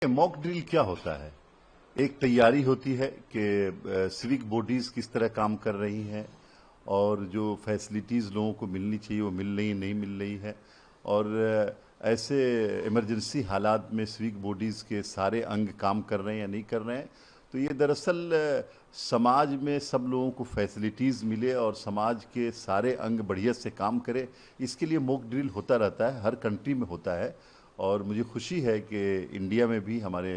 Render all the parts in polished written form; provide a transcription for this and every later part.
Mock drill क्या होता है? एक तैयारी होती है कि सिविक बॉडीज किस तरह काम कर रही हैं और जो फैसिलिटीज़ लोगों को मिलनी चाहिए वो मिल रही नहीं मिल रही है। और ऐसे इमरजेंसी हालात में सिविक बॉडीज़ के सारे अंग काम कर रहे हैं या नहीं कर रहे हैं। तो ये दरअसल समाज में सब लोगों को फैसिलिटीज़ मिले और समाज के सारे अंग बढ़िया से काम करे, इसके लिए मॉक ड्रिल होता रहता है, हर कंट्री में होता है। और मुझे खुशी है कि इंडिया में भी हमारे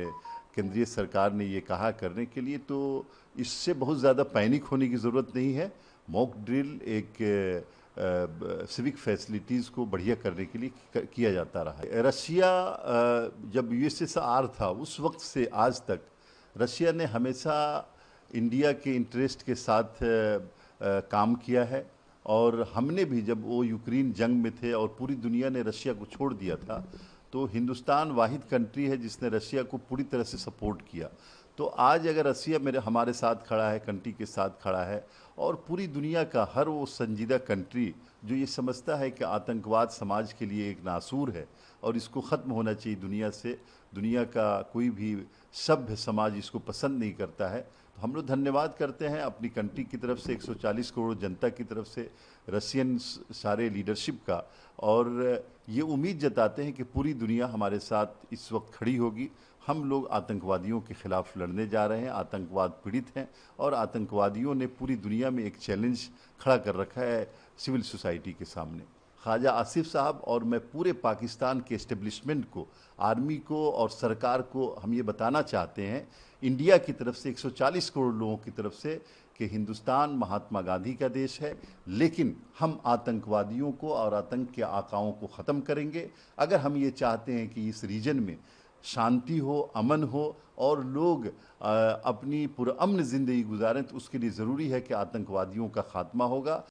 केंद्रीय सरकार ने ये कहा करने के लिए, तो इससे बहुत ज़्यादा पैनिक होने की ज़रूरत नहीं है। मॉक ड्रिल एक सिविक फैसिलिटीज़ को बढ़िया करने के लिए किया जाता रहा है। रशिया जब यूएसएसआर था उस वक्त से आज तक रशिया ने हमेशा इंडिया के इंटरेस्ट के साथ काम किया है। और हमने भी, जब वो यूक्रेन जंग में थे और पूरी दुनिया ने रशिया को छोड़ दिया था, तो हिंदुस्तान वाहिद कंट्री है जिसने रशिया को पूरी तरह से सपोर्ट किया। तो आज अगर रशिया हमारे साथ खड़ा है, कंट्री के साथ खड़ा है, और पूरी दुनिया का हर वो संजीदा कंट्री जो ये समझता है कि आतंकवाद समाज के लिए एक नासूर है और इसको ख़त्म होना चाहिए दुनिया से, दुनिया का कोई भी सभ्य समाज इसको पसंद नहीं करता है, तो हम लोग धन्यवाद करते हैं अपनी कंट्री की तरफ से, 140 करोड़ जनता की तरफ से, रशियन सारे लीडरशिप का। और ये उम्मीद जताते हैं कि पूरी दुनिया हमारे साथ इस वक्त खड़ी होगी। हम लोग आतंकवादियों के खिलाफ लड़ने जा रहे हैं, आतंकवाद पीड़ित हैं और आतंकवादियों ने पूरी दुनिया में एक चैलेंज खड़ा कर रखा है सिविल सोसाइटी के सामने। ख्वाजा आसिफ साहब और मैं पूरे पाकिस्तान के एस्टेब्लिशमेंट को, आर्मी को और सरकार को हम ये बताना चाहते हैं, इंडिया की तरफ से, 140 करोड़ लोगों की तरफ से, कि हिंदुस्तान महात्मा गांधी का देश है, लेकिन हम आतंकवादियों को और आतंक के आकाओं को ख़त्म करेंगे। अगर हम ये चाहते हैं कि इस रीजन में शांति हो, अमन हो और लोग अपनी पुरअमन ज़िंदगी गुजारें, तो उसके लिए ज़रूरी है कि आतंकवादियों का खात्मा होगा।